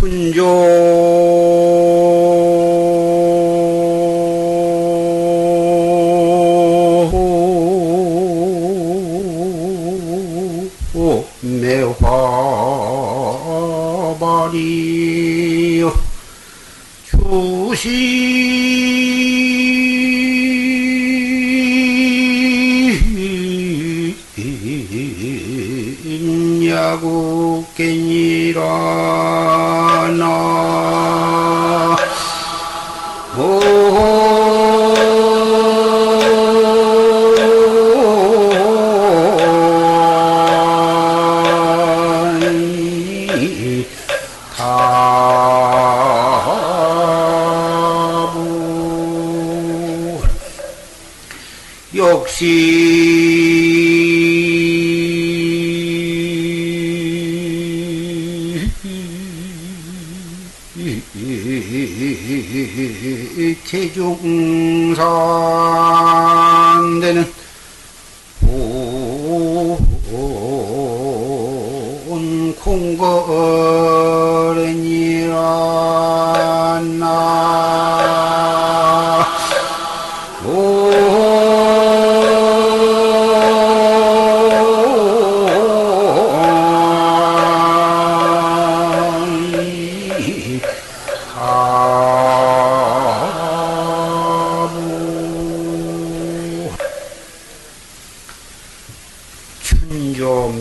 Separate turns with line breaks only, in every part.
춘조 매화발이 주신 야국견이라 나 계중산되는 온 공거래니라 나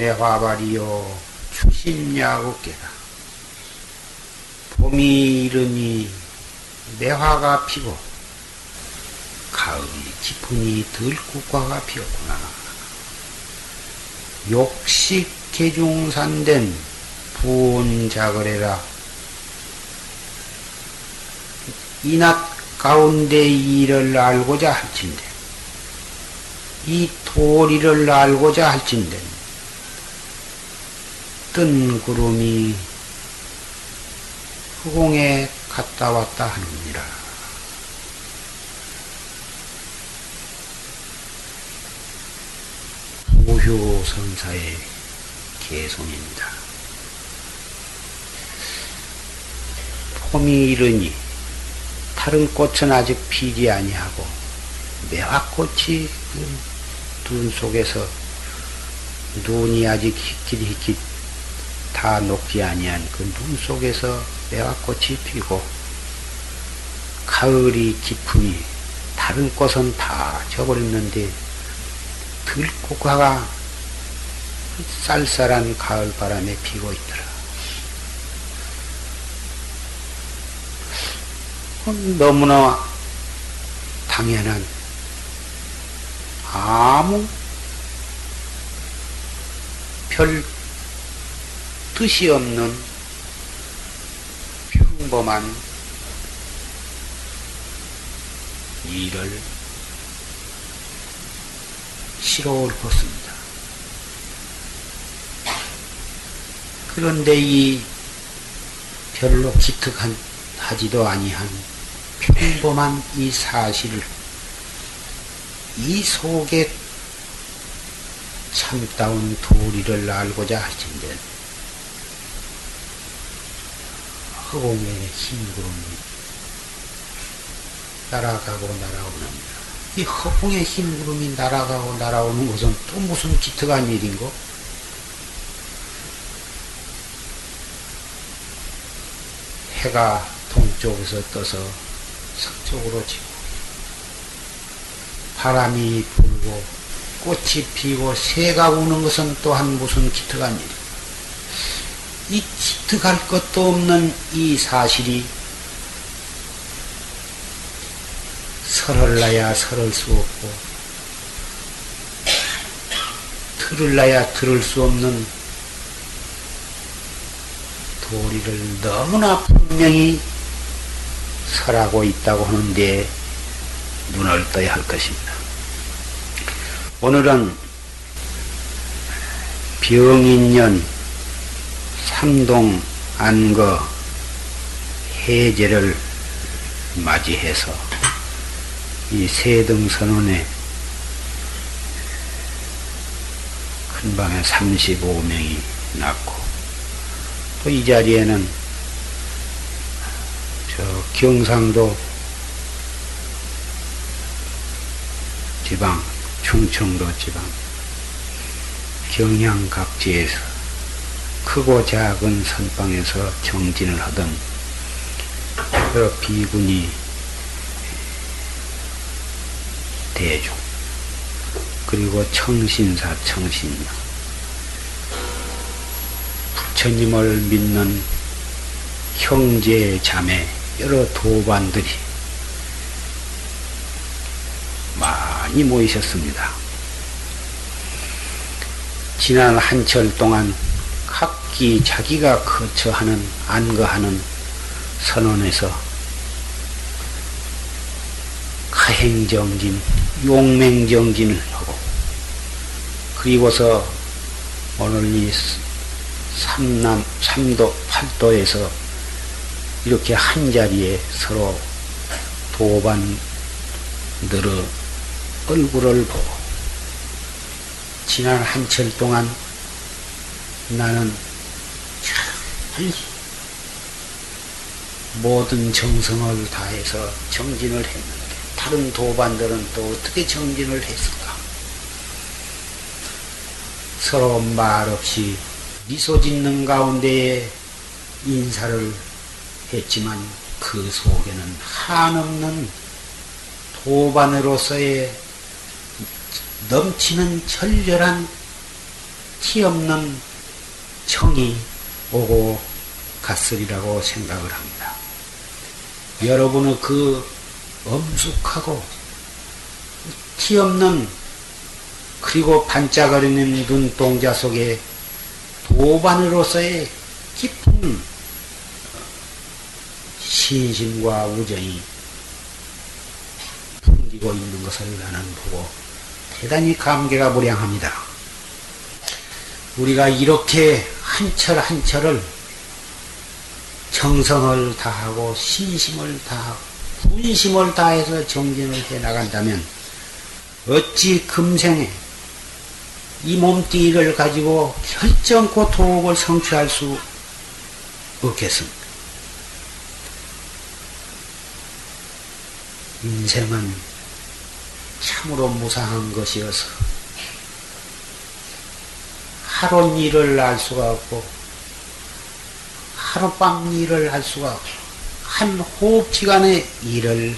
매화발이요 추신야국계다. 봄이 이르니 매화가 피고 가을이 깊으니 들국화가 피었구나. 욕식 계중산된 부온자거래라. 이낮 가운데 이를 알고자 할진대 이 도리를 알고자 할진대 뜬 구름이 허공에 갔다 왔다 하느니라. 무효선사의 개송입니다. 봄이 이르니 다른 꽃은 아직 피지 아니하고 매화꽃이 눈 속에서 눈이 아직 희킷희킷 다 녹지 아니한 그 눈 속에서 매화꽃이 피고 가을이 깊으니 다른 꽃은 다 져버렸는데 들국화가 쌀쌀한 가을바람에 피고 있더라. 너무나 당연한 아무 별 뜻이 없는 평범한 일을 시로울 것입니다. 그런데 이 별로 기특하지도 아니한 평범한 이 사실을 이 속에 참다운 도리를 알고자 하신데 허공에 흰 구름이 날아가고 날아오는다. 이 허공에 흰 구름이 날아가고 날아오는 것은 또 무슨 기특한 일인고? 해가 동쪽에서 떠서 서쪽으로 지고 바람이 불고 꽃이 피고 새가 우는 것은 또한 무슨 기특한 일이고 이 기특할 것도 없는 이 사실이 설을라야 설을 수 없고 들을라야 들을 수 없는 도리를 너무나 분명히 설하고 있다고 하는데 눈을 떠야 할 것입니다. 오늘은 병인년 삼동 안거 해제를 맞이해서 이 세등선언에 큰방에 35명이 났고 또 이 자리에는 경상도 지방, 충청도 지방, 경양 각지에서 크고 작은 선방에서 정진을 하던 여러 비구니 대중, 그리고 청신사, 청신녀, 부처님을 믿는 형제, 자매, 여러 도반들이 많이 모이셨습니다. 지난 한철 동안 각기 자기가 거처하는, 안거하는 선원에서 가행정진, 용맹정진을 하고, 그리고서 오늘 이 삼도, 팔도에서 이렇게 한자리에 서로 도반들의 얼굴을 보고, 지난 한철 동안 나는 모든 정성을 다해서 정진을 했는데 다른 도반들은 또 어떻게 정진을 했을까? 서로 말없이 미소 짓는 가운데에 인사를 했지만 그 속에는 한없는 도반으로서의 넘치는 절절한 티없는 정이 오고 갔으리라고 생각을 합니다. 여러분의 그 엄숙하고 티없는 그리고 반짝거리는 눈동자 속에 도반으로서의 깊은 신심과 우정이 풍기고 있는 것을 나는 보고 대단히 감개가 무량합니다. 우리가 이렇게 한철 한철을 정성을 다하고 신심을 다하고 분심을 다해서 정진을 해 나간다면 어찌 금생에 이 몸뚱이를 가지고 결정코 도업을 성취할 수 없겠습니까? 인생은 참으로 무상한 것이어서 하루 일을 알 수가 없고 하룻밤 일을 할 수가 없고 한 호흡지간의 일을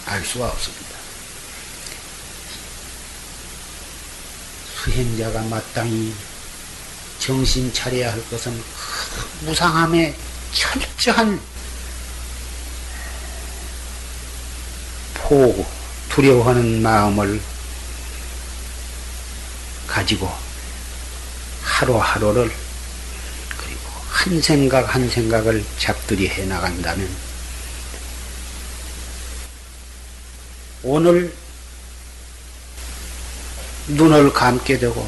알 수가 없습니다. 수행자가 마땅히 정신 차려야 할 것은 무상함의 철저한 포고 두려워하는 마음을 가지고 하루하루를 그리고 한 생각 한 생각을 잡들이 해 나간다면 오늘 눈을 감게 되고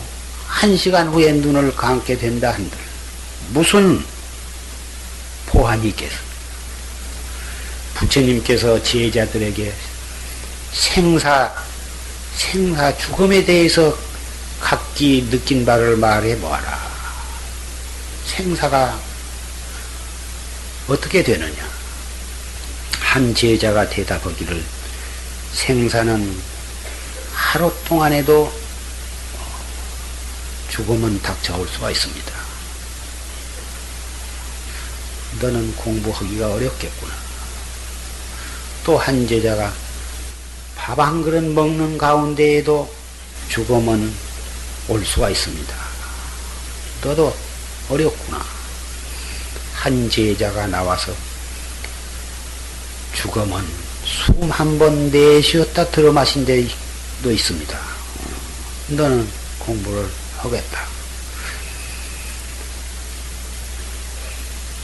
1시간 후에 눈을 감게 된다 한들 무슨 보안이 있겠습니까? 부처님께서 제자들에게 생사 죽음에 대해서 각기 느낀 바를 말해 보아라. 생사가 어떻게 되느냐? 한 제자가 대답하기를 생사는 하루 동안에도 죽음은 닥쳐올 수가 있습니다. 너는 공부하기가 어렵겠구나. 또 한 제자가 밥 한 그릇 먹는 가운데에도 죽음은 올 수가 있습니다. 너도 어렵구나. 한 제자가 나와서 죽음은 숨 한 번 내쉬었다 들어 마신 데도 있습니다. 너는 공부를 하겠다.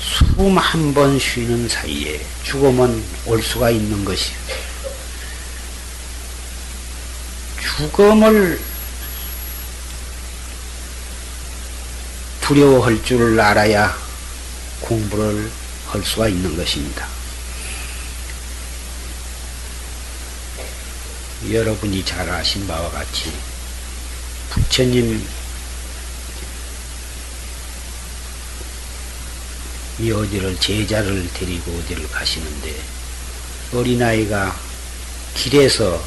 숨 한 번 쉬는 사이에 죽음은 올 수가 있는 것이요. 죽음을 두려워할 줄 알아야 공부를 할 수가 있는 것입니다. 여러분이 잘 아신 바와 같이 부처님 어디를 제자를 데리고 어디를 가시는데 어린아이가 길에서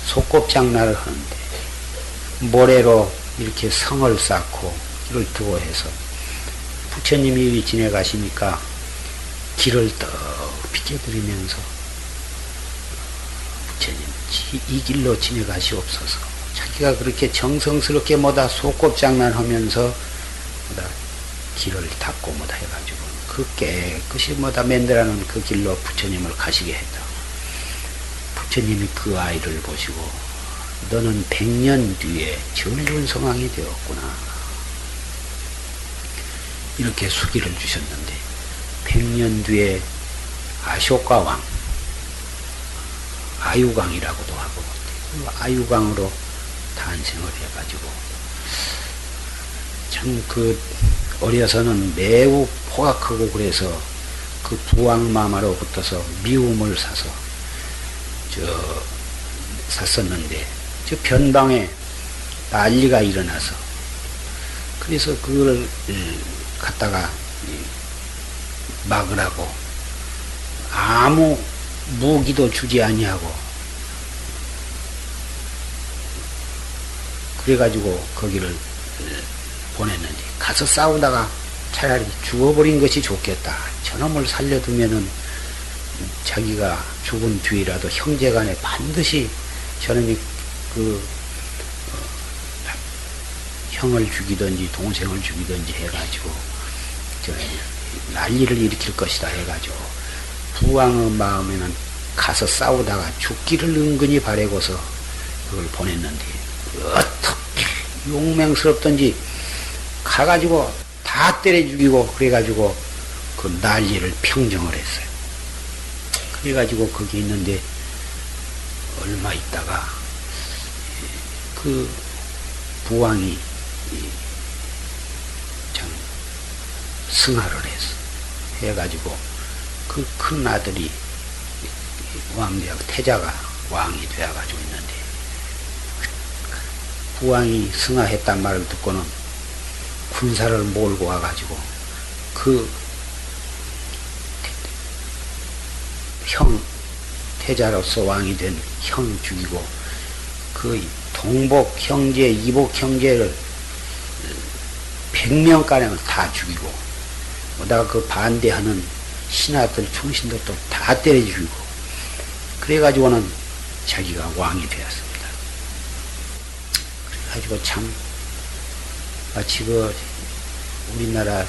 소꿉장난을 하는데 모래로 이렇게 성을 쌓고 길을 두고 해서 부처님이 지내가시니까 길을 떡 비켜드리면서 부처님 이 길로 지내가시옵소서. 자기가 그렇게 정성스럽게 뭐다 소꿉장난하면서 뭐다 길을 닦고 뭐다 해가지고 그 깨끗이 뭐다 만들어놓은 그 길로 부처님을 가시게 했다. 부처님이 그 아이를 보시고 너는 100년 뒤에 전륜성왕이 되었구나. 이렇게 수기를 주셨는데 100년 뒤에 아쇼카 왕, 아유강이라고도 하고 그 아유강으로 탄생을 해가지고 참 그 어려서는 매우 포악하고 그래서 그 부왕마마로부터서 미움을 샀었는데 저 변방에 난리가 일어나서 그래서 그걸 갖다가 막으라고 아무 무기도 주지 아니하고 그래가지고 거기를 보냈는데 가서 싸우다가 차라리 죽어버린 것이 좋겠다. 저놈을 살려두면은 자기가 죽은 뒤라도 형제간에 반드시 저놈이 형을 죽이든지 동생을 죽이든지 해가지고 난리를 일으킬 것이다 해가지고 부왕의 마음에는 가서 싸우다가 죽기를 은근히 바라고서 그걸 보냈는데 어떻게 용맹스럽던지 가가지고 다 때려 죽이고 그래가지고 그 난리를 평정을 했어요. 그래가지고 거기 있는데 얼마 있다가 그 부왕이 참 승하를 했어. 해가지고 그 큰 아들이 왕대하고 태자가 왕이 되어가지고 있는데 부왕이 승하했단 말을 듣고는 군사를 몰고 와가지고 그 형 태자로서 왕이 된 형 죽이고 그 동복 형제, 이복 형제를 100명가량을 다 죽이고 오다가 그 반대하는 신하들, 충신들도 다 때려 죽이고 그래가지고는 자기가 왕이 되었습니다. 그래가지고 참 마치 그 우리나라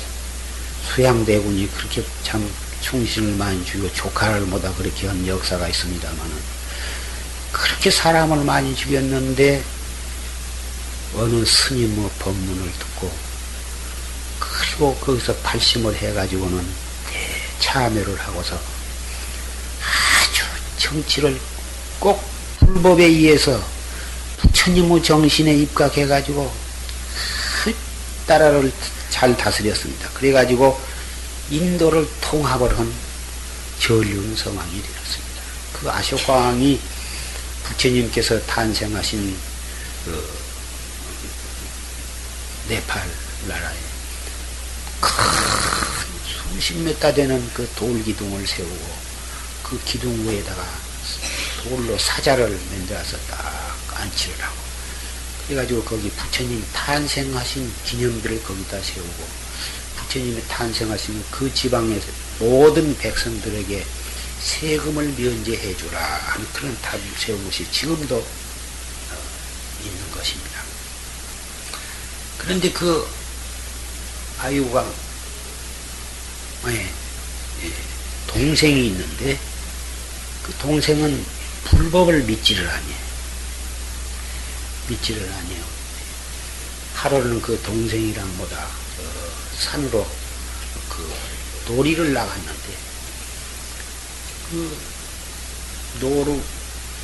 수양대군이 그렇게 참 충신을 많이 죽이고 조카를 뭐다 그렇게 한 역사가 있습니다만은 그렇게 사람을 많이 죽였는데 어느 스님의 법문을 듣고 그리고 거기서 발심을 해가지고는 대참여를 하고서 아주 정치를 꼭 불법에 의해서 부처님의 정신에 입각해가지고 그 나라를 잘 다스렸습니다. 그래가지고 인도를 통합을 한 전륜성왕이 되었습니다. 그 아쇼카 왕이 부처님께서 탄생하신 그 네팔 나라에 큰 수십 메타 되는 그 돌기둥을 세우고 그 기둥 위에다가 돌로 사자를 만들어서 딱 안치를 하고 그래가지고 거기 부처님 탄생하신 기념비를 거기다 세우고 부처님이 탄생하시는 그 지방에서 모든 백성들에게 세금을 면제해 주라 하는 그런 탑을 세운 것이 지금도 있는 것입니다. 그런데 그 아유가 동생이 있는데 그 동생은 불법을 믿지를 아니에요. 하루는 그 동생이랑 뭐다 산으로 그 놀이를 나갔는데 그 노루,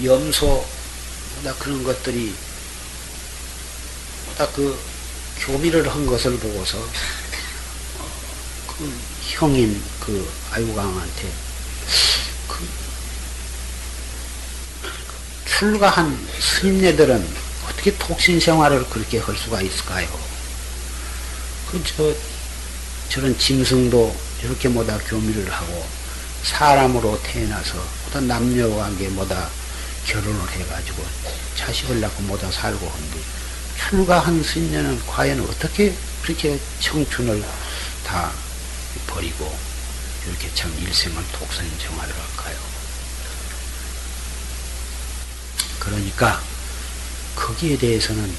염소 뭐다 그런 것들이 뭐다 그 교미를 한 것을 보고서 그 형인 그 아유강한테 그 출가한 스님네들은 어떻게 독신 생활을 그렇게 할 수가 있을까요? 저런 짐승도 이렇게 뭐다 교미를 하고 사람으로 태어나서 뭐다 남녀관계 뭐다 결혼을 해가지고 자식을 낳고 뭐다 살고 한데 출가한 스님네는 과연 어떻게 그렇게 청춘을 다 버리고 이렇게 참 일생을 독선정화를 할까요? 그러니까 거기에 대해서는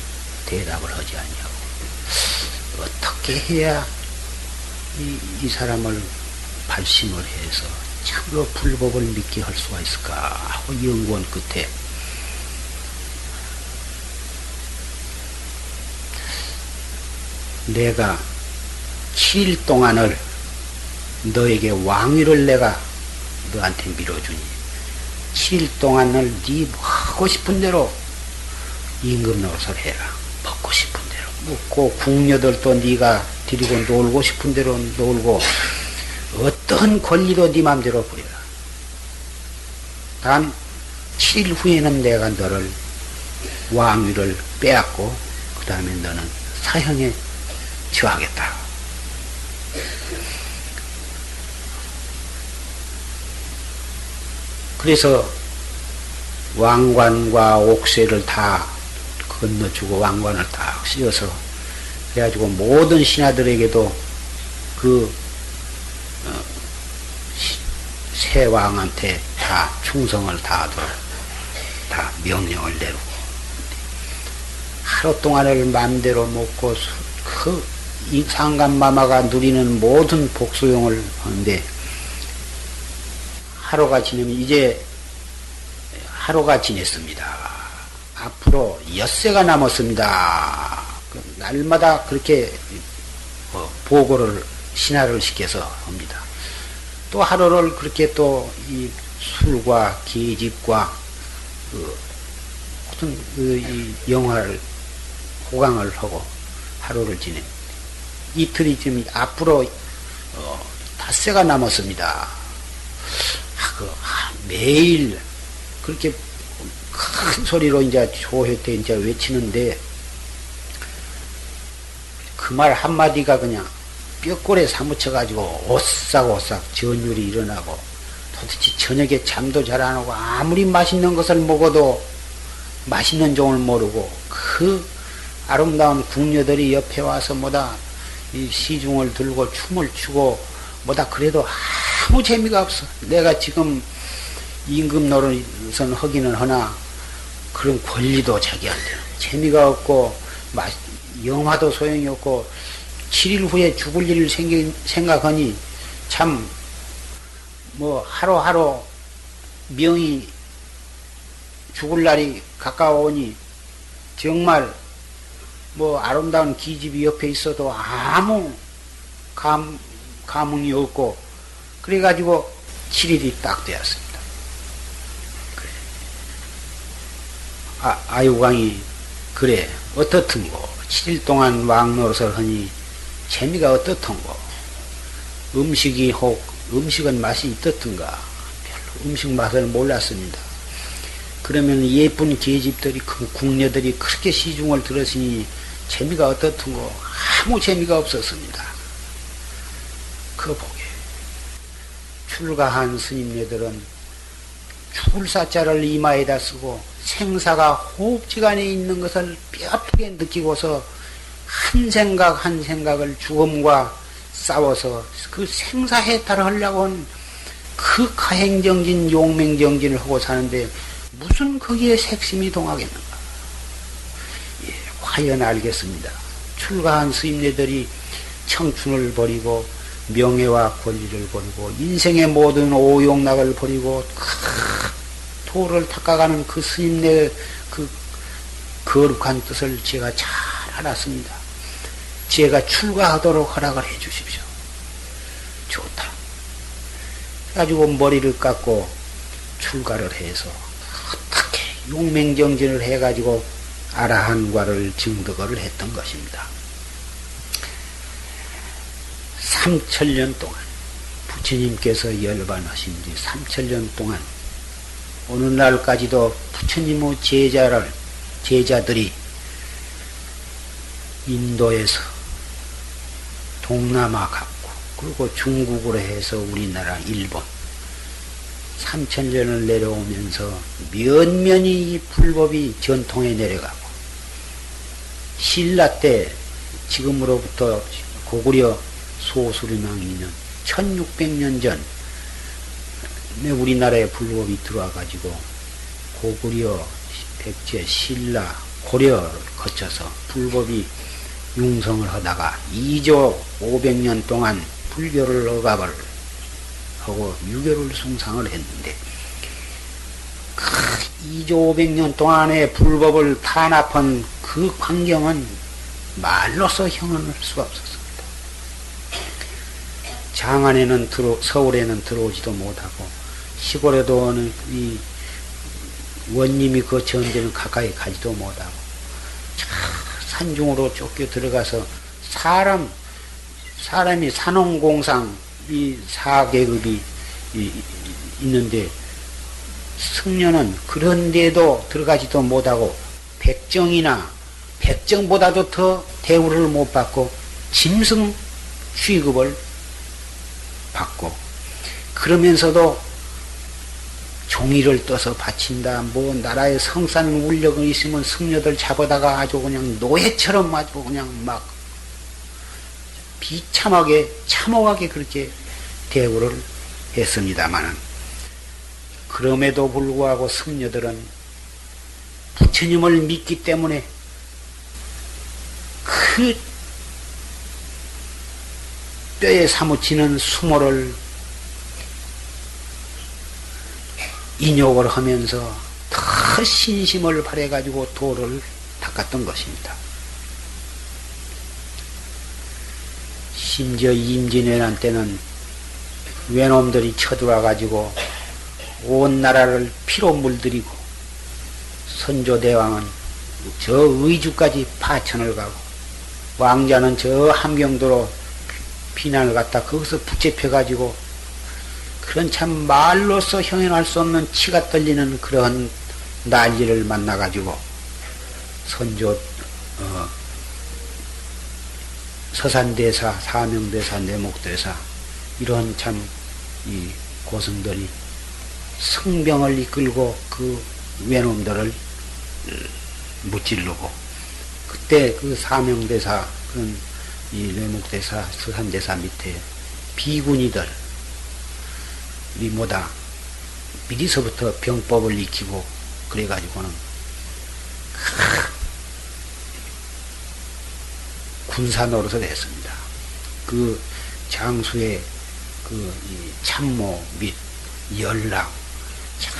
대답을 하지 않냐고. 어떻게 해야 이 사람을 발심을 해서 참그 불법을 믿게 할 수가 있을까 하고 연구한 끝에 내가 7일 동안을 너에게 왕위를 내가 너한테 밀어주니 7일 동안을 네 하고 싶은 대로 임금 노릇을 해라. 먹고 싶은 대로 먹고 궁녀들도 네가 데리고 놀고 싶은 대로 놀고 어떤 권리도 네 맘대로 부려라. 단 7일 후에는 내가 너를 왕위를 빼앗고 그 다음에 너는 사형에 처하겠다. 그래서 왕관과 옥쇠를 다 건너주고 왕관을 다 씌워서 그래가지고 모든 신하들에게도 그 새 왕한테 다 충성을 다하도록 다 명령을 내리고 하루 동안을 마음대로 먹고 그 이 상간마마가 누리는 모든 복수용을 하는데 하루가 지나면 이제 하루가 지냈습니다. 앞으로 엿새가 남았습니다. 날마다 그렇게 보고를 신하를 시켜서 합니다. 또 하루를 그렇게 또 이 술과 계집과 어떤 이 영화를 호강을 하고 하루를 지냅니다. 이틀이 지금 앞으로 닷새가 남았습니다. 매일 그렇게 큰 소리로 이제 조회 때 이제 외치는데 그 말 한마디가 그냥 뼈골에 사무쳐가지고 오싹오싹 전율이 일어나고 도대체 저녁에 잠도 잘 안 오고 아무리 맛있는 것을 먹어도 맛있는 종을 모르고 그 아름다운 궁녀들이 옆에 와서 뭐다 이 시중을 들고 춤을 추고 뭐다 그래도 아무 재미가 없어. 내가 지금 임금 노릇은 하기는 하나 그런 권리도 자기한테는 재미가 없고 영화도 소용이 없고 7일 후에 죽을 일을 생각하니 참 뭐 하루하루 명이 죽을 날이 가까워오니 정말 뭐 아름다운 기집이 옆에 있어도 아무 감흥이 없고 그래가지고 7일이 딱 되었습니다. 그래. 아유광이 그래 어떻든고 7일 동안 왕노릇을 하니 재미가 어떻던고 음식은 맛이 어떻든가 별로 음식 맛을 몰랐습니다. 그러면 예쁜 계집들이 그 궁녀들이 그렇게 시중을 들었으니 재미가 어떻든고 아무 재미가 없었습니다. 그 보게 출가한 스님네들은 죽을 사자를 이마에다 쓰고 생사가 호흡지간에 있는 것을 뼈아프게 느끼고서 한 생각 한 생각을 죽음과 싸워서 그 생사해탈을 하려고 한 그 가행정진 용맹정진을 하고 사는데 무슨 거기에 색심이 동하겠는가. 예, 과연 알겠습니다. 출가한 스님네들이 청춘을 버리고 명예와 권리를 버리고 인생의 모든 오용락을 버리고 도를 닦아가는 그 스님네 그 거룩한 뜻을 제가 잘 알았습니다. 제가 출가하도록 허락을 해 주십시오. 좋다. 가지고 머리를 깎고 출가를 해서 어떻게 용맹정진을 해가지고 아라한과를 증득을 했던 것입니다. 3000년 동안 부처님께서 열반하신 지 3000년 동안 오늘날까지도 부처님의 제자들이 인도에서 동남아 갔고 그리고 중국으로 해서 우리나라, 일본 3000년을 내려오면서 면면이 이 불법이 전통에 내려가고, 신라 때 지금으로부터 고구려 소수림왕이면 1600년 전에 우리나라에 불법이 들어와 가지고 고구려, 백제, 신라, 고려를 거쳐서 불법이 융성을 하다가 2조 500년 동안 불교를 억압을 하고 유교를 숭상을 했는데, 그 2조 500년 동안의 불법을 탄압한 그 광경은 말로서 형언할 수가 없었습니다. 장안에는 서울에는 들어오지도 못하고, 시골에도 이 원님이 그 전대는 가까이 가지도 못하고, 산중으로 쫓겨 들어가서 사람이 산업공상 이 4계급이 있는데, 승려는 그런 데도 들어가지도 못하고 백정보다도 더 대우를 못 받고 짐승 취급을 받고, 그러면서도 종이를 떠서 바친다, 뭐 나라에 성산 울력이 있으면 승려들 잡아다가 아주 그냥 노예처럼 아주 그냥 막 비참하게 참혹하게 그렇게 대우를 했습니다마는, 그럼에도 불구하고 승려들은 부처님을 믿기 때문에 그 뼈에 사무치는 수모를 인욕을 하면서 더 신심을 발해가지고 도를 닦았던 것입니다. 심지어 임진왜란 때는 외놈들이 쳐들어와가지고 온 나라를 피로 물들이고, 선조대왕은 저 의주까지 파천을 가고, 왕자는 저 함경도로 피난을 갔다 거기서 붙잡혀가지고, 그런 참 말로서 형용할 수 없는 치가 떨리는 그런 난리를 만나가지고, 선조 서산대사, 사명대사, 내목대사 이런 참 이 고승들이 성병을 이끌고 그 외놈들을 무찌르고, 그때 그 사명대사, 그런 이 내목대사, 서산대사 밑에 비군이들 이 뭐다 미리서부터 병법을 익히고 그래가지고는 군사 노릇을 했습니다. 그 장수의 그 참모 및 연락,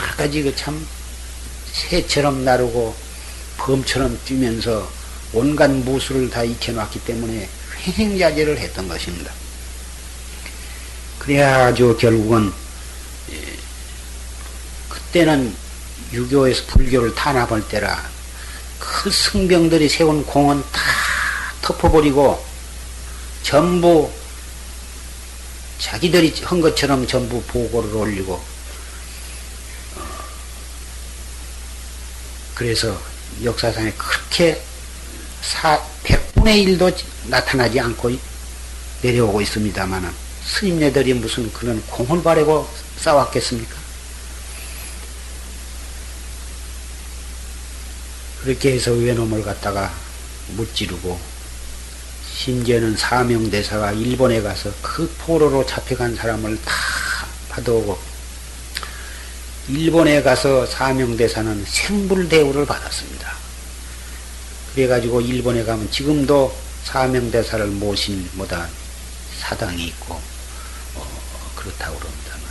여러 가지 그 참 새처럼 나르고 범처럼 뛰면서 온갖 무술을 다 익혀놨기 때문에 횡행자제를 했던 것입니다. 그래가지고 결국은 그때는 유교에서 불교를 탄압할 때라 그 승병들이 세운 공은 다 덮어버리고 전부 자기들이 한 것처럼 전부 보고를 올리고, 그래서 역사상에 그렇게 100분의 1도 나타나지 않고 내려오고 있습니다마는, 스님네들이 무슨 그런 공을 바라고 싸웠겠습니까? 그렇게 해서 외놈을 갖다가 무찌르고, 심지어는 사명대사가 일본에 가서 그 포로로 잡혀간 사람을 다 받아오고, 일본에 가서 사명대사는 생불대우를 받았습니다. 그래가지고 일본에 가면 지금도 사명대사를 모신 뭐다 사당이 있고 그렇다고 그럽니다만,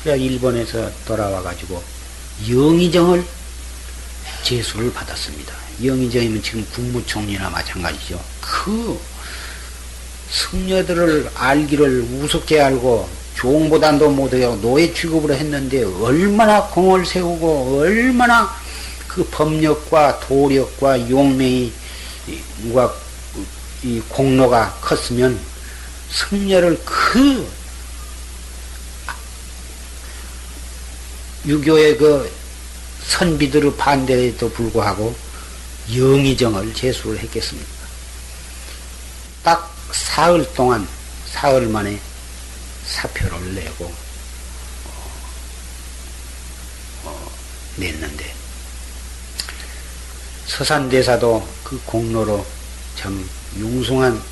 그래야 일본에서 돌아와가지고 영의정을 제수를 받았습니다. 영의정이면 지금 국무총리나 마찬가지죠. 그 승려들을 알기를 우습게 알고 종보단도 못하고 노예 취급을 했는데, 얼마나 공을 세우고 얼마나 그 법력과 도력과 용맹이 이 공로가 컸으면 승려를 그 유교의 그 선비들의 반대에도 불구하고 영의정을 제수를 했겠습니까? 딱 사흘 동안 사흘 만에 사표를 내고 냈는데 서산대사도 그 공로로 참 융숭한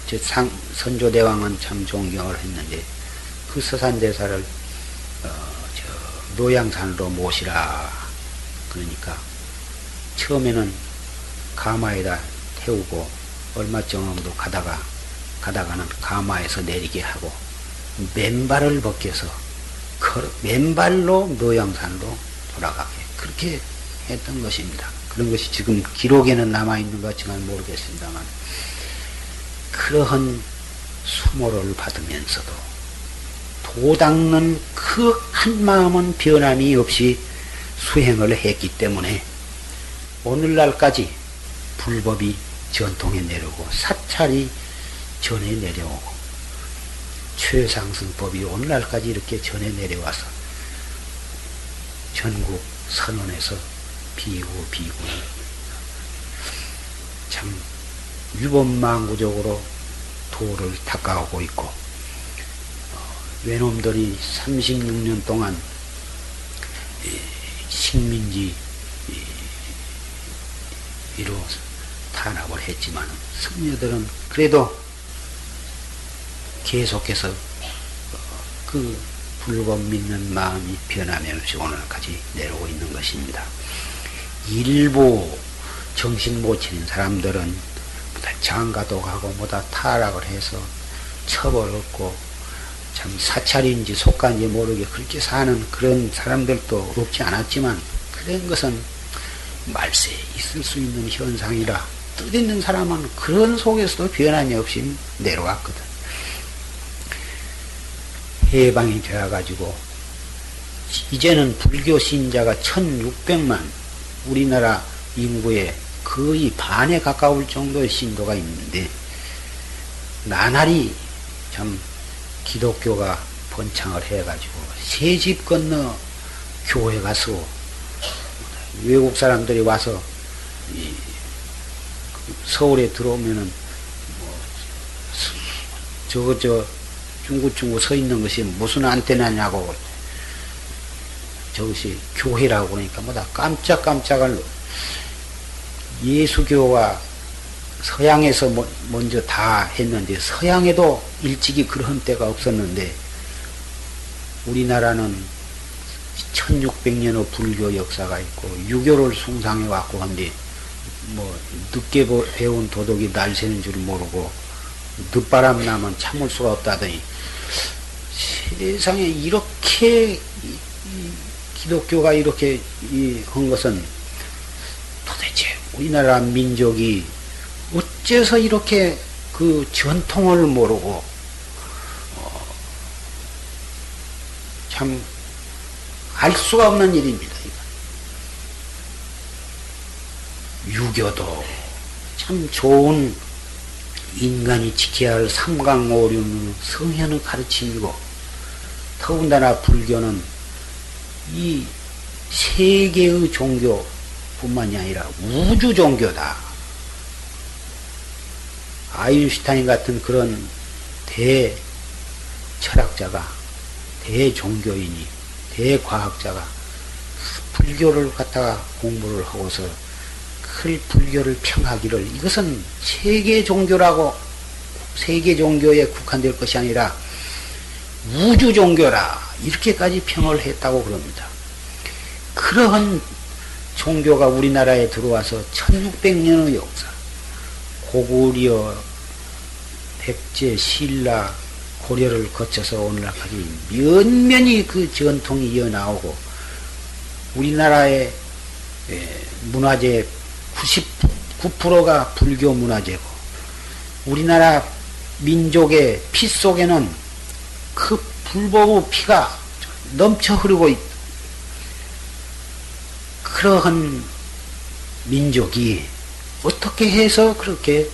선조대왕은 참 존경을 했는데 그 서산대사를 노양산으로 모시라 그러니까 처음에는 가마에다 태우고 얼마 정도 가다가는 가마에서 내리게 하고 맨발을 벗겨서 맨발로 노양산으로 돌아가게 그렇게 했던 것입니다. 그런 것이 지금 기록에는 남아있는 것 같지만 모르겠습니다만 그러한 수모를 받으면서도 도닦는 그 한마음은 변함이 없이 수행을 했기 때문에 오늘날까지 불법이 전통에 내려오고 사찰이 전에 내려오고 최상승법이 오늘날까지 이렇게 전에 내려와서 전국 선원에서 비구는 참 유범망구적으로 도를 닦아오고 있고 외놈들이 36년 동안 식민지로 탄압을 했지만 승려들은 그래도 계속해서 그 불법 믿는 마음이 변하면서 오늘까지 내려오고 있는 것입니다. 일부 정신 못 차린 사람들은 장가도 가고 뭐다 타락을 해서 처벌 얻고 참 사찰인지 속가인지 모르게 그렇게 사는 그런 사람들도 없지 않았지만 그런 것은 말세에 있을 수 있는 현상이라 뜻 있는 사람은 그런 속에서도 변함이 없이 내려왔거든. 해방이 되어가지고 이제는 불교 신자가 1600만 우리나라 인구의 거의 반에 가까울 정도의 신도가 있는데 나날이 참 기독교가 번창을 해가지고 새 집 건너 교회 가서 외국 사람들이 와서 서울에 들어오면은 쭈구쭈구 서 있는 것이 무슨 안테나냐고 저것이 교회라고 그러니까 뭐다 깜짝깜짝을 예수교와 서양에서 먼저 다 했는데 서양에도 일찍이 그런 때가 없었는데 우리나라는 1600년의 불교 역사가 있고 유교를 숭상해 왔고 한데 뭐 늦게 배운 도덕이 날 새는 줄 모르고 늦바람 나면 참을 수가 없다더니 세상에 이렇게 기독교가 이렇게 한 것은 도대체 우리나라 민족이 어째서 이렇게 그 전통을 모르고 참 알 수가 없는 일입니다. 유교도 참 좋은 인간이 지켜야 할 삼강오륜 성현의 가르침이고 더군다나 불교는 이 세계의 종교뿐만이 아니라 우주 종교다. 아인슈타인 같은 그런 대철학자가 대종교인이 대과학자가 불교를 갖다가 공부를 하고서 그 불교를 평하기를 이것은 세계 종교라고 세계 종교에 국한될 것이 아니라 우주 종교라 이렇게까지 평을 했다고 그럽니다. 그러한 종교가 우리나라에 들어와서 1600년의 역사 고구려, 백제, 신라, 고려를 거쳐서 오늘날까지 면면이 그 전통이 이어나오고 우리나라의 문화재 99%가 불교 문화재고 우리나라 민족의 피 속에는 그 불법의 피가 넘쳐 흐르고 있다. 그러한 민족이 어떻게 해서 그렇게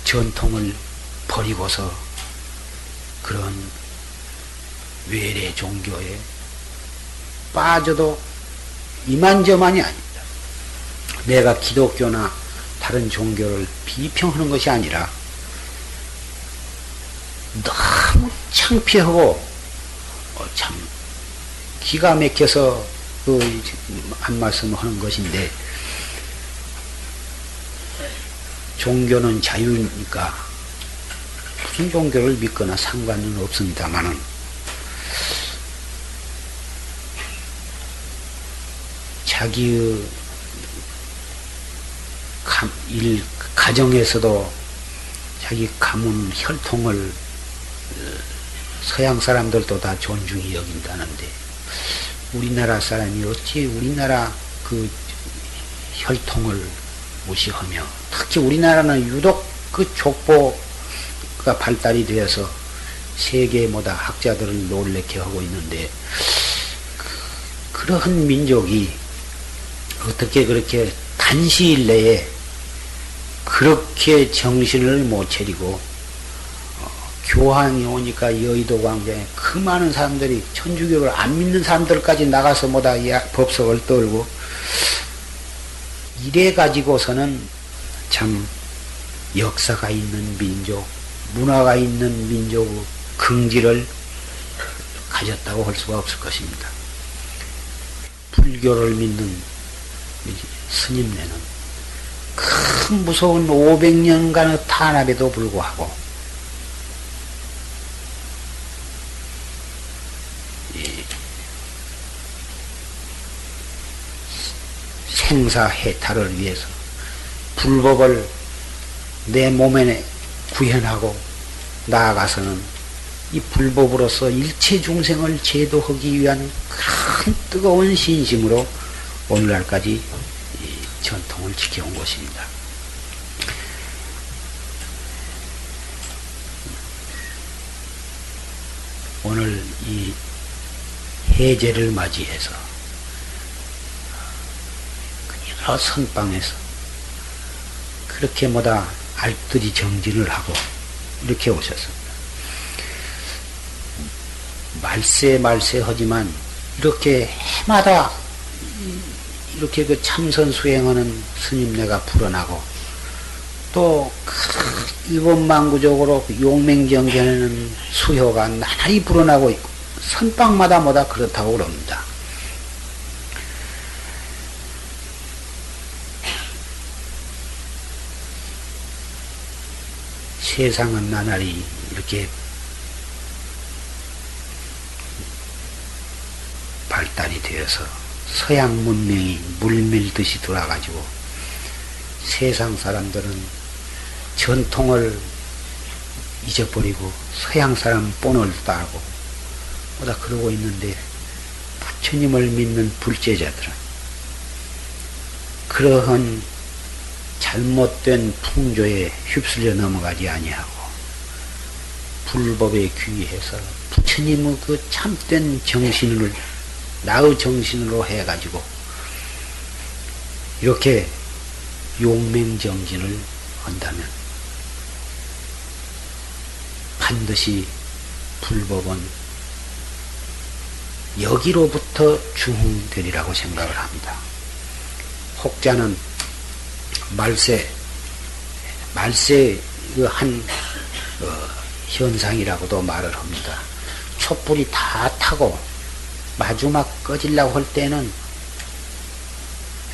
전통을 버리고서 그런 외래 종교에 빠져도 이만저만이 아닙니다. 내가 기독교나 다른 종교를 비평하는 것이 아니라 너무 창피하고 참 기가 막혀서 한 말씀을 하는 것인데, 종교는 자유니까 무슨 종교를 믿거나 상관은 없습니다만은, 자기의 가정에서도 자기 가문 혈통을 서양 사람들도 다 존중히 여긴다는데, 우리나라 사람이 어찌 우리나라 그 혈통을 무시하며, 특히 우리나라는 유독 그 족보가 발달이 되어서 세계마다 학자들을 놀래게 하고 있는데, 그러한 민족이 어떻게 그렇게 단시일 내에 그렇게 정신을 못 차리고, 교황이 오니까 여의도 광장에 그 많은 사람들이 천주교를 안 믿는 사람들까지 나가서 뭐다 법석을 떨고, 이래 가지고서는 참 역사가 있는 민족, 문화가 있는 민족의 긍지를 가졌다고 할 수가 없을 것입니다. 불교를 믿는 스님네는 큰 무서운 500년간의 탄압에도 불구하고 생사해탈을 위해서 불법을 내 몸에 구현하고 나아가서는 이 불법으로서 일체 중생을 제도하기 위한 큰 뜨거운 신심으로 오늘날까지 이 전통을 지켜온 것입니다. 오늘 이 해제를 맞이해서 여러 선방에서 그렇게 뭐다 알뜰히 정진을 하고 이렇게 오셨습니다. 말세 하지만 이렇게 해마다 이렇게 그 참선 수행하는 스님네가 불어나고, 또 일본망구적으로 용맹정견에는 수효가 나날이 불어나고 있고, 선방마다 뭐다 그렇다고 그럽니다. 세상은 나날이 이렇게 발달이 되어서 서양 문명이 물밀듯이 돌아가지고, 세상 사람들은 전통을 잊어버리고 서양 사람 본을 따르고 뭐다 그러고 있는데, 부처님을 믿는 불제자들은 그러한 잘못된 풍조에 휩쓸려 넘어가지 아니하고 불법에 귀의해서 부처님의 그 참된 정신을 나의 정신으로 해가지고 이렇게 용맹정진을 한다면 반드시 불법은 여기로부터 중흥되리라고 생각을 합니다. 혹자는 말세의 한 현상이라고도 말을 합니다. 촛불이 다 타고 마지막 꺼지려고 할 때는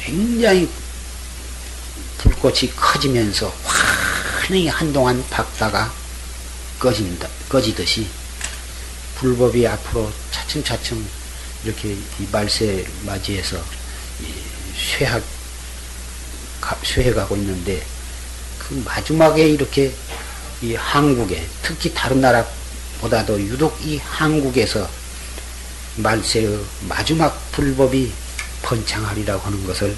굉장히 불꽃이 커지면서 환히 한동안 박다가 꺼지듯이, 불법이 앞으로 차츰차츰 이렇게 이 말세 맞이해서 쇠해가고 있는데, 그 마지막에 이렇게 이 한국에, 특히 다른 나라보다도 유독 이 한국에서 말세의 마지막 불법이 번창하리라고 하는 것을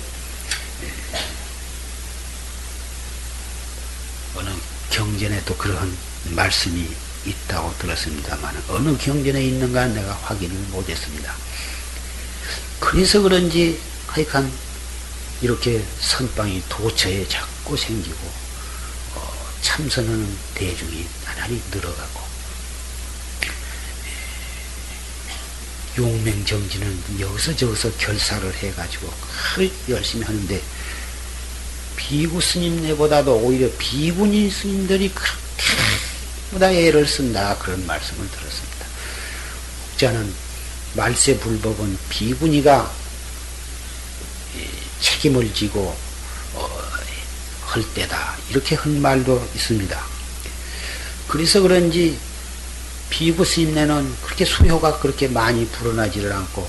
어느 경전에도 그러한 말씀이 있다고 들었습니다만, 어느 경전에 있는가 내가 확인을 못했습니다. 그래서 그런지 하여간 이렇게 선방이 도처에 자꾸 생기고 참선하는 대중이 나날이 늘어가고, 용맹정진은 여기서 저기서 결사를 해가지고 열심히 하는데, 비구 스님네보다도 오히려 비구니 스님들이 그렇게 다 애를 쓴다. 그런 말씀을 들었습니다. 혹자는 말세불법은 비구니가 책임을 지고 할 때다. 이렇게 한 말도 있습니다. 그래서 그런지 비구 스님네는 그렇게 수요가 그렇게 많이 불어나지를 않고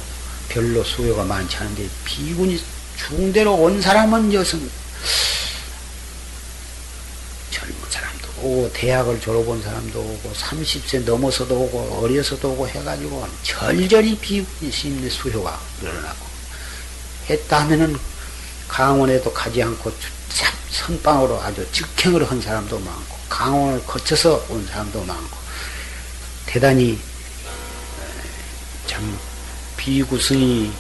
별로 수요가 많지 않은데 비구니 중대로 온 사람은 여성 젊은 사람도 오고 대학을 졸업한 사람도 오고 30세 넘어서도 오고 어려서도 오고 해가지고 절절히 비구니 스님네 수요가 늘어나고 했다 하면은 강원에도 가지 않고 선방으로 아주 직행을 한 사람도 많고 강원을 거쳐서 온 사람도 많고 대단히 참 비구승이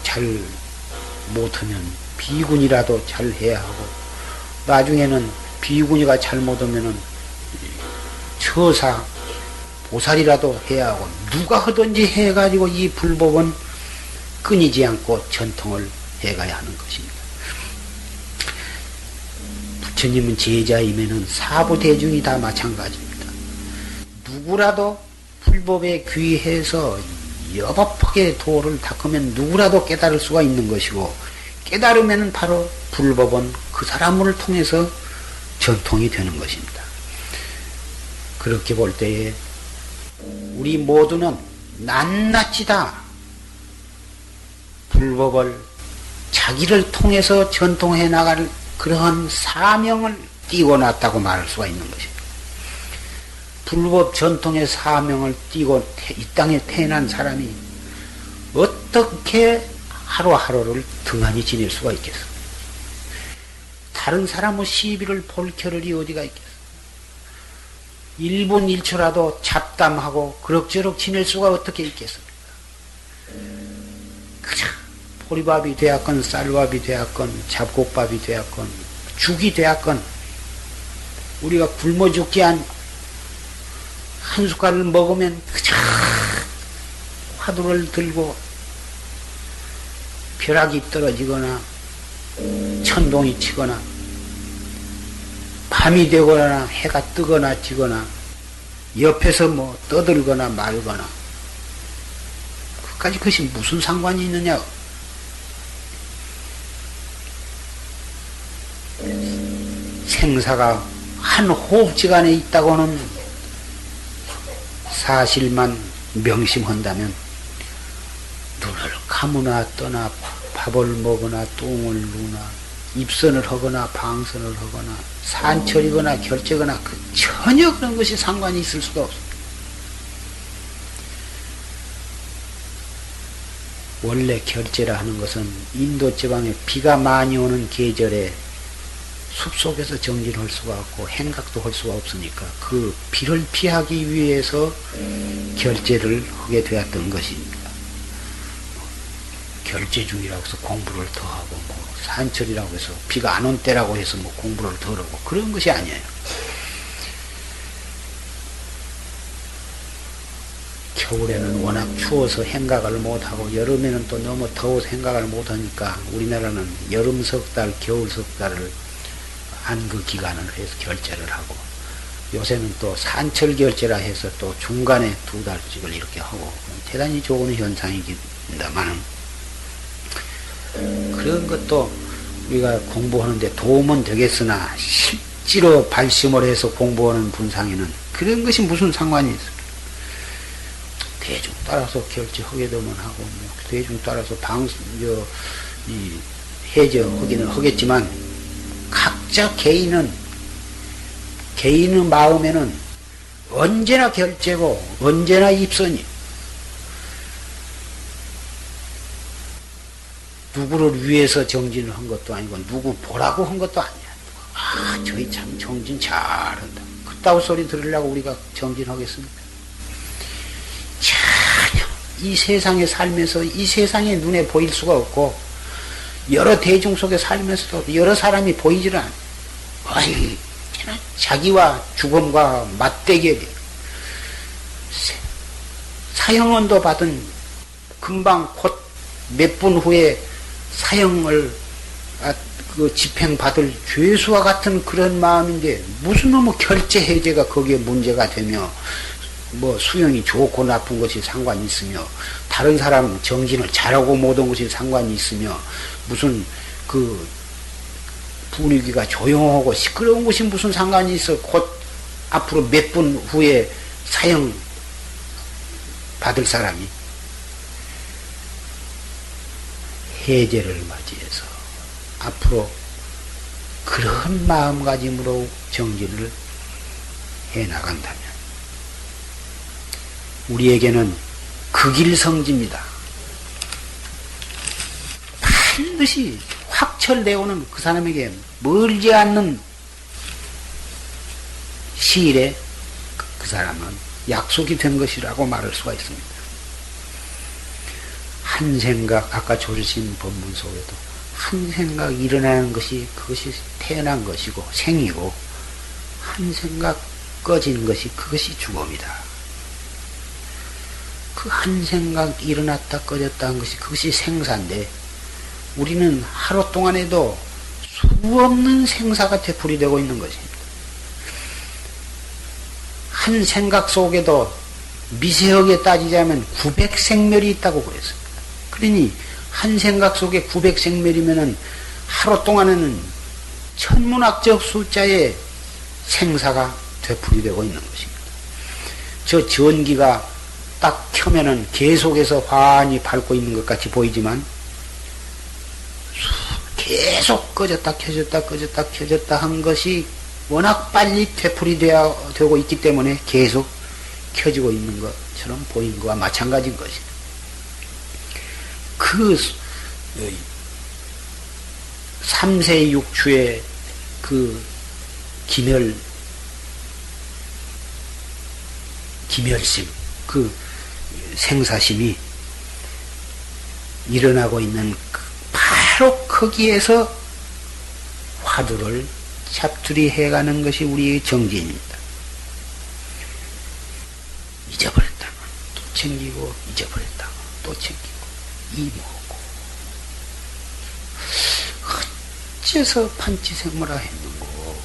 잘 못하면 비군이라도 잘 해야 하고 나중에는 비군이가 잘 못하면은 처사 보살이라도 해야 하고 누가 하든지 해가지고 이 불법은 끊이지 않고 전통을 해가야 하는 것입니다. 부처님은 제자이면은 사부대중이 다 마찬가지입니다. 누구라도 불법에 귀해서 여법하게 도를 닦으면 누구라도 깨달을 수가 있는 것이고 깨달으면 바로 불법은 그 사람을 통해서 전통이 되는 것입니다. 그렇게 볼 때에 우리 모두는 낱낱이 다 불법을 자기를 통해서 전통해 나갈 그러한 사명을 띄고 놨다고 말할 수가 있는 것입니다. 불법 전통의 사명을 띄고 이 땅에 태어난 사람이 어떻게 하루하루를 등한히 지낼 수가 있겠어? 다른 사람의 시비를 볼 겨를이 어디가 있겠어? 1분 1초라도 잡담하고 그럭저럭 지낼 수가 어떻게 있겠습니까? 그저 보리밥이 되었건 쌀밥이 되었건 잡곡밥이 되었건 죽이 되었건 우리가 굶어 죽지 않 한 숟갈을 먹으면 그저 화두를 들고 벼락이 떨어지거나 천둥이 치거나 밤이 되거나 해가 뜨거나 지거나 옆에서 뭐 떠들거나 말거나 그까지 그것이 무슨 상관이 있느냐. 생사가 한 호흡지간에 있다고는 사실만 명심한다면 눈을 감으나 떠나 밥을 먹으나 똥을 누나 입선을 하거나 방선을 하거나 산철이거나 결제거나 그 전혀 그런 것이 상관이 있을 수가 없습니다. 원래 결제라 하는 것은 인도 지방에 비가 많이 오는 계절에 숲속에서 정진할 수가 없고 행각도 할 수가 없으니까 그 비를 피하기 위해서 결제를 하게 되었던 것입니다. 결제 중이라고 해서 공부를 더 하고 뭐 산철이라고 해서 비가 안 온 때라고 해서 뭐 공부를 더 하고 그런 것이 아니에요. 겨울에는 워낙 추워서 행각을 못하고 여름에는 또 너무 더워서 행각을 못하니까 우리나라는 여름 석 달, 겨울 석 달을 안그 기간을 해서 결제를 하고 요새는 또 산철 결제라 해서 또 중간에 2달씩을 이렇게 하고 대단히 좋은 현상이기니다만 그런 것도 우리가 공부하는데 도움은 되겠으나 실제로 발심을 해서 공부하는 분상에는 그런 것이 무슨 상관이 있습니까? 대중 따라서 결제하게 되면 하고 뭐 대중 따라서 해제하기는 하겠지만 각자 개인의 마음에는 언제나 결제고 언제나 입선이 누구를 위해서 정진을 한 것도 아니고 누구 보라고 한 것도 아니야. 아, 저희 참 정진 잘한다. 그따구 소리 들으려고 우리가 정진하겠습니까? 전혀 이 세상에 살면서 이 세상에 눈에 보일 수가 없고 여러 대중 속에 살면서도 여러 사람이 보이질 않아. 언제나 자기와 죽음과 맞대결이 사형언도 받은 금방 곧 몇 분 후에 사형을 그 집행받을 죄수와 같은 그런 마음인데 무슨 놈의 결제 해제가 거기에 문제가 되며 뭐 수용이 좋고 나쁜 것이 상관이 있으며 다른 사람 정진을 잘하고 못한 것이 상관이 있으며 무슨 그 분위기가 조용하고 시끄러운 것이 무슨 상관이 있어. 곧 앞으로 몇 분 후에 사형 받을 사람이 해제를 맞이해서 앞으로 그런 마음가짐으로 정진을 해 나간다면 우리에게는 극일성지입니다. 반드시 확철되어오는 그 사람에게 멀지 않는 시일에 그 사람은 약속이 된 것이라고 말할 수가 있습니다. 한 생각, 아까 조르신 법문 속에도 한 생각 일어나는 것이 그것이 태어난 것이고 생이고 한 생각 꺼지는 것이 그것이 죽음이다. 그 한 생각 일어났다 꺼졌다 한 것이 그것이 생사인데 우리는 하루 동안에도 수없는 생사가 되풀이되고 있는 것입니다. 한 생각 속에도 미세하게 따지자면 900생멸이 있다고 그랬습니다. 그러니 한 생각 속에 900생멸이면은 하루 동안에는 천문학적 숫자의 생사가 되풀이되고 있는 것입니다. 저 전기가 딱 켜면은 계속해서 환히 밝고 있는 것 같이 보이지만 계속 꺼졌다 켜졌다 꺼졌다 켜졌다 한 것이 워낙 빨리 되풀이되고 있기 때문에 계속 켜지고 있는 것처럼 보이는 것과 마찬가지인 것입니다. 그 3세 6추의 그 기멸심, 그 생사심이 일어나고 있는 바로 거기에서 화두를 잡두리 해가는 것이 우리의 정진입니다. 잊어버렸다가 또 챙기고 잊어버렸다가 또 챙기고 이모고 어째서 판치생모라 했는고.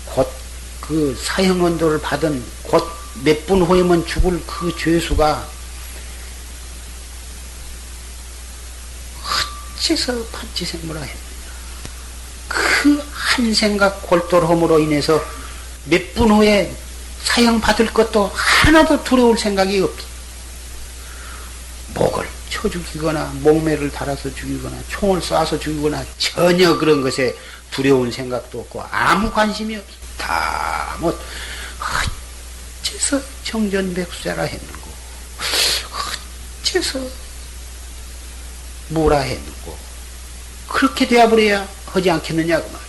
곧 그 사형언도를 받은 곧 몇 분 후에만 죽을 그 죄수가 어째서 판치생모라 했느냐. 그 한 생각 골똘함으로 인해서 몇 분 후에 사형 받을 것도 하나도 두려울 생각이 없다. 목을 쳐 죽이거나 목매를 달아서 죽이거나 총을 쏴서 죽이거나 전혀 그런 것에 두려운 생각도 없고 아무 관심이 없어. 다 뭐 어째서 정전백수자라 했는고, 어째서 뭐라 했는고. 그렇게 되어버려야 하지 않겠느냐 그 말이야.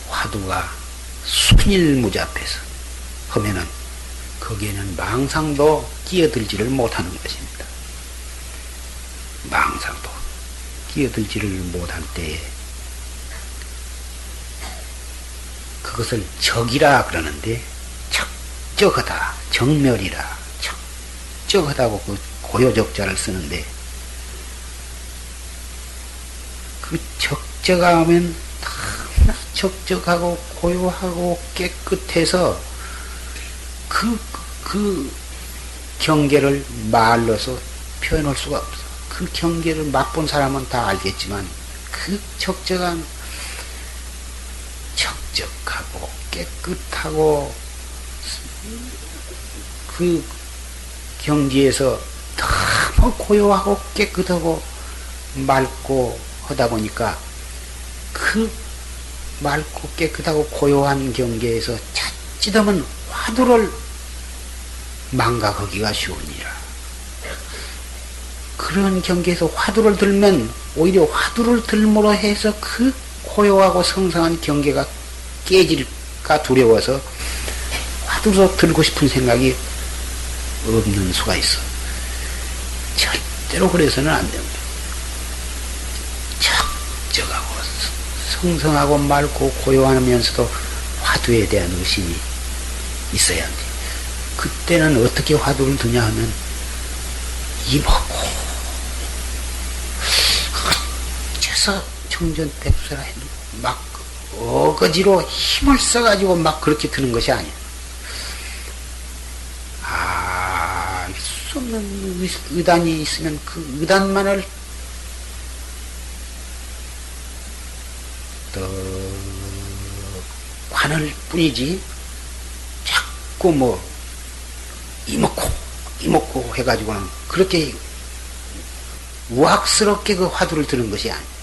화두가 순일무잡해서 하면은 거기에는 망상도 끼어들지를 못하는 것입니다. 망상도 끼어들지를 못할 때에 그것을 적이라 그러는데 적적하다, 정멸이라, 적적하다고 그 고요적자를 쓰는데 그 적적하면 다 적적하고 고요하고 깨끗해서 그 경계를 말로서 표현할 수가 없어. 그 경계를 맛본 사람은 다 알겠지만 그 적적하고 깨끗하고 그 경지에서 너무 고요하고 깨끗하고 맑고 하다 보니까 그 맑고 깨끗하고 고요한 경계에서 자칫하면 화두를 망각하기가 쉬우니라. 그런 경계에서 화두를 들면 오히려 화두를 들므로 해서 그 고요하고 성성한 경계가 깨질까 두려워서 화두로 들고 싶은 생각이 없는 수가 있어. 절대로 그래서는 안 됩니다. 적적하고 성성하고 맑고 고요하면서도 화두에 대한 의심이 있어야 합니다. 그때는 어떻게 화두를 드냐 하면 이먹고 어째서 정전백수라 해도 막 어거지로 힘을 써가지고 막 그렇게 드는 것이 아니야. 알 수 없는 의단이 있으면 그 의단만을 관할 뿐이지 자꾸 뭐 이먹고 해가지고는 그렇게 우악스럽게 그 화두를 드는 것이 아니야.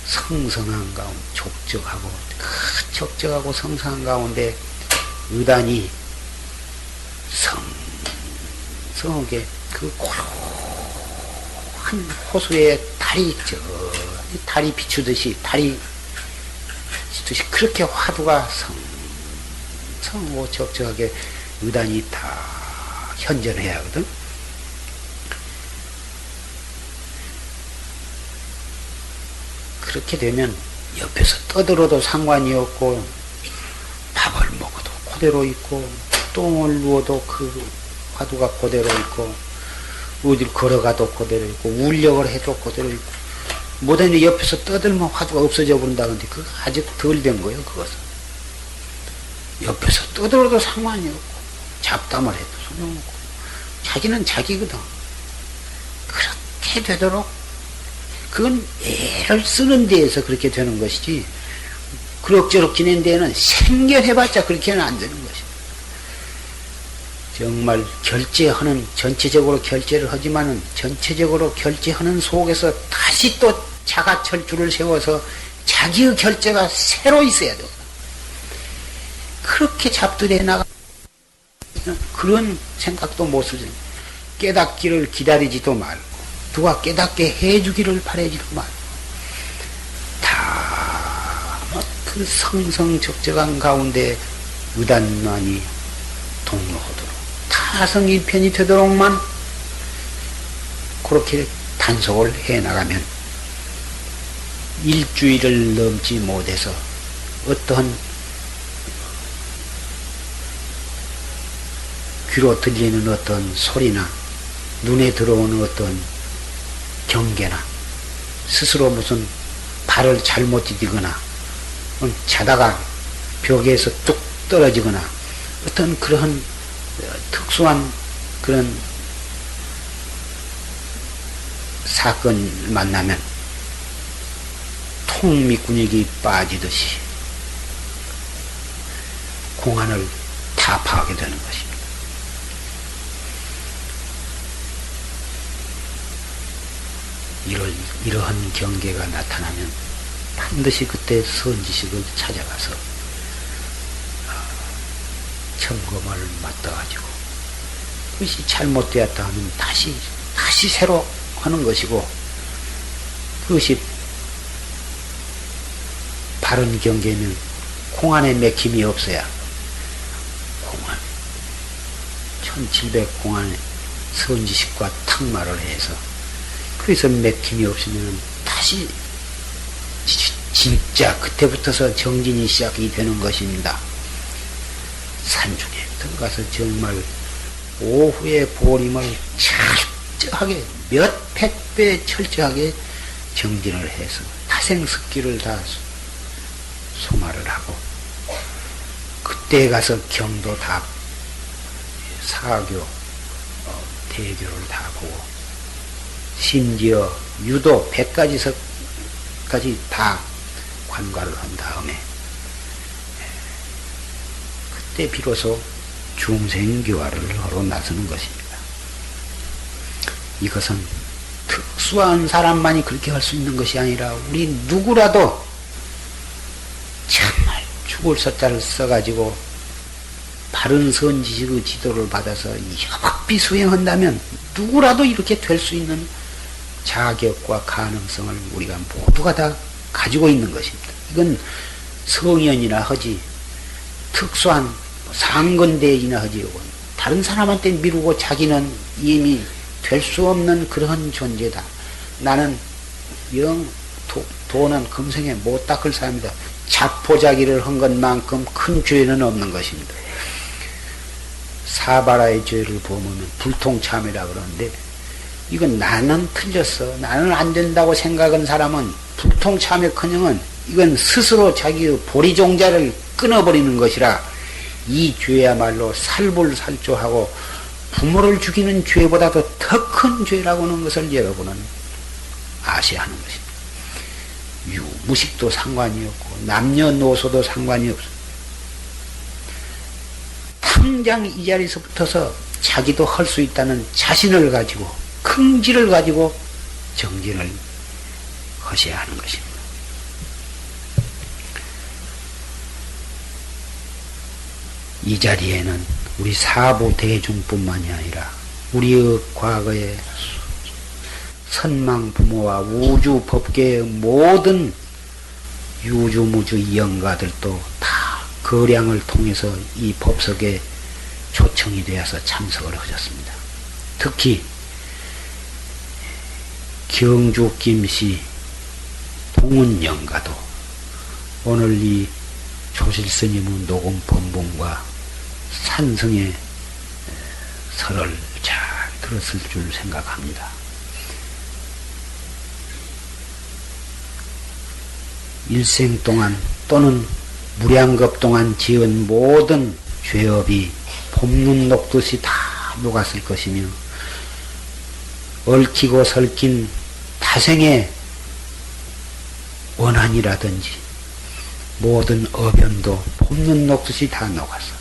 성성한 가운데 족적하고 그 적적하고 성성한 가운데 의단이 성성하게 그 고요한 호수에 달이 비추듯이 그렇게 화두가 성성하고 적적하게 의단이 다 현전해야 하거든. 그렇게 되면 옆에서 떠들어도 상관이 없고 밥을 먹어도 그대로 있고 똥을 누워도 그 화두가 그대로 있고 어딜 걸어가도 그대로 있고 울력을 해도 그대로 있고 못하니 옆에서 떠들면 화두가 없어져 버린다는데 그거 아직 덜 된 거예요. 그것은 옆에서 떠들어도 상관이 없고 잡담을 해도 소용없고 자기는 자기거든. 그렇게 되도록 그건 애를 쓰는 데에서 그렇게 되는 것이지 그럭저럭 지낸 데에는 생겨해봤자 그렇게는 안 되는 것이다. 정말 결제하는 전체적으로 결제를 하지만은 전체적으로 결제하는 속에서 다시 또 자가철주를 세워서 자기의 결제가 새로 있어야 돼. 그렇게 잡들해 나가 그런 생각도 못 쓰지. 깨닫기를 기다리지도 말고 누가 깨닫게 해주기를 바라지도 말고 다 그 성성적적한 가운데 의단만이 동로하도록 타성일편이 되도록만 그렇게 단속을 해나가면 일주일을 넘지 못해서 어떠한 귀로 들리는 어떤 소리나 눈에 들어오는 어떤 경계나 스스로 무슨 발을 잘못 디디거나 자다가 벽에서 뚝 떨어지거나 어떤 그러한 특수한 그런 사건을 만나면 통미꾼익이 빠지듯이 공안을 타파하게 되는 것입니다. 이러한 경계가 나타나면 반드시 그때 선지식을 찾아가서 점검을 맡아가지고 그것이 잘못되었다 하면 다시 새로 하는 것이고 그것이 바른 경계면 공안에 맥힘이 없어야 공안 1700공안에 선지식과 탁말을 해서 그래서 맥힘이 없으면 다시 진짜 그때부터서 정진이 시작이 되는 것입니다. 산중에 들어가서 정말 오후에 보림을 철저하게 몇 백배 철저하게 정진을 해서 타생습기를 다 소마를 하고 그때 가서 경도 다 사교 대교를 다 보고 심지어 유도 100가지석까지 다 관과를 한 다음에 그때 비로소 중생교화를 하러 나서는 것입니다. 이것은 특수한 사람만이 그렇게 할 수 있는 것이 아니라 우리 누구라도 정말 죽을 서자를 써가지고 바른 선지식의 지도를 받아서 협업비 수행한다면 누구라도 이렇게 될 수 있는 자격과 가능성을 우리가 모두가 다 가지고 있는 것입니다. 이건 성현이나 하지 특수한 상건대이나 하지 다른 사람한테 미루고 자기는 이미 될 수 없는 그런 존재다. 나는 영 도는 금생에 못 닦을 사람이다. 자포자기를 한 것만큼 큰 죄는 없는 것입니다. 사바라의 죄를 보면 불통참이라 그러는데, 이건 나는 틀렸어, 나는 안 된다고 생각한 사람은 불통참의커녕은 이건 스스로 자기의 보리종자를 끊어버리는 것이라, 이 죄야말로 살불살조하고 부모를 죽이는 죄보다도 더 큰 죄라고 하는 것을 여러분은 아셔야 하는 것입니다. 무식도 상관이 없고 남녀노소도 상관이 없어. 당장 이 자리에서 붙어서 자기도 할 수 있다는 자신을 가지고, 긍지를 가지고 정진을 하셔야 하는 것입니다. 이 자리에는 우리 사부 대중뿐만이 아니라 우리의 과거의 선망 부모와 우주 법계의 모든 유주무주 영가들도 다 거량을 통해서 이 법석에 초청이 되어서 참석을 하셨습니다. 특히 경주 김씨 동은 영가도 오늘 이 조실스님의 녹음 본문과 산성의 설을 잘 들었을 줄 생각합니다. 일생 동안 또는 무량겁 동안 지은 모든 죄업이 봄눈 녹듯이 다 녹았을 것이며, 얽히고 설킨 타생의 원한이라든지 모든 어변도 봄눈 녹듯이 다 녹았어.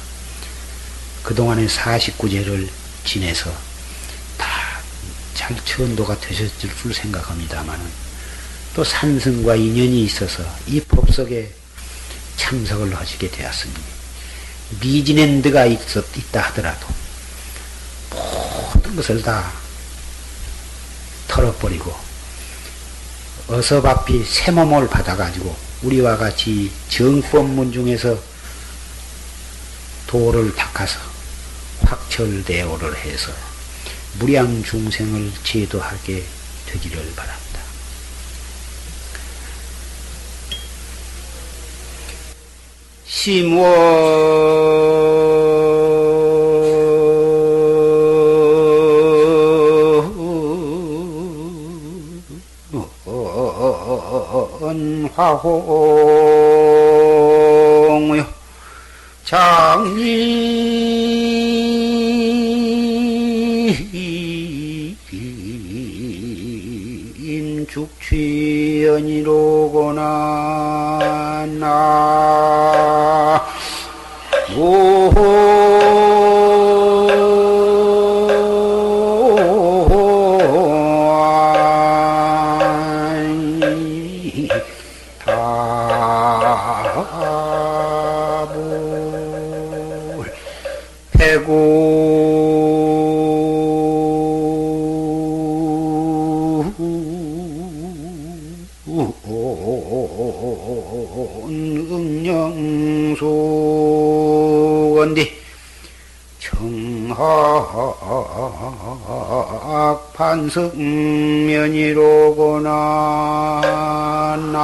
그동안의 49제를 지내서 다 잘 천도가 되셨을 줄 생각합니다마는, 또 산승과 인연이 있어서 이 법석에 참석을 하시게 되었으니, 미진엔드가 있다 하더라도 모든 것을 다 털어버리고 어서바피 새 몸을 받아가지고 우리와 같이 정법문 중에서 도를 닦아서 확철대오를 해서 무량 중생을 제도하게 되기를 바랍니다. 심원 화홍 장님 죽취연이로구나. 나 응영소건디 청학 판석면이로구나. 나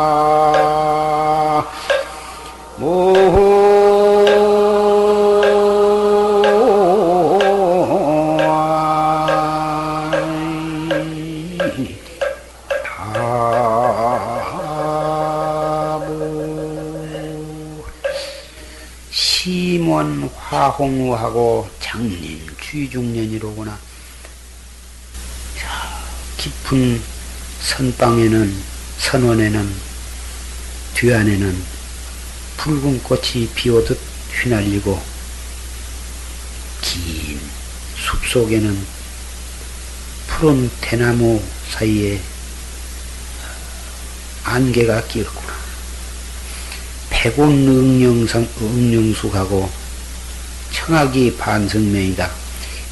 심원 화홍우하고 장님 취중년이로구나. 깊은 선방에는, 선원에는, 뒤안에는 붉은 꽃이 피오듯 휘날리고, 긴 숲속에는 푸른 대나무 사이에 안개가 끼었구나. 백운 응영숙하고 청하기 반성명이다.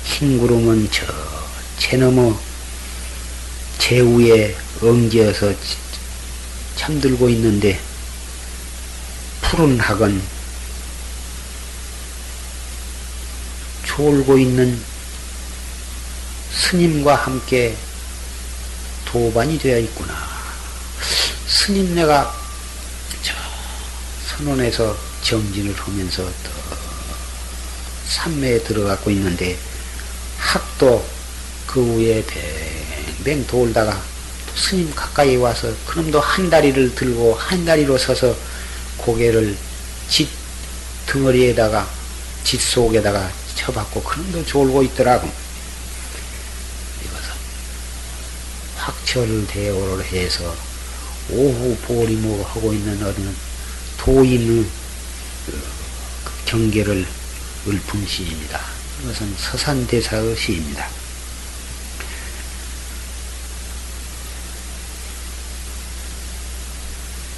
흰 구름은 저 채넘어 제우에 엉겨서 잠들고 있는데, 푸른 학은 졸고 있는 스님과 함께 도반이 되어 있구나. 스님, 내가 저 천원에서 정진을 하면서 더 산매에 들어가고 있는데 학도 그 위에 뱅뱅 돌다가 또 스님 가까이 와서 그놈도 한 다리를 들고 한 다리로 서서 고개를 짓 덩어리에다가 짓 속에다가 쳐박고 그놈도 졸고 있더라고. 이것은 확철을 대오를 해서 오후 보리무 하고 있는 어느 도인의 경계를 읊은 시입니다. 이것은 서산대사의 시입니다.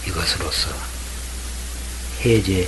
이것으로서 해제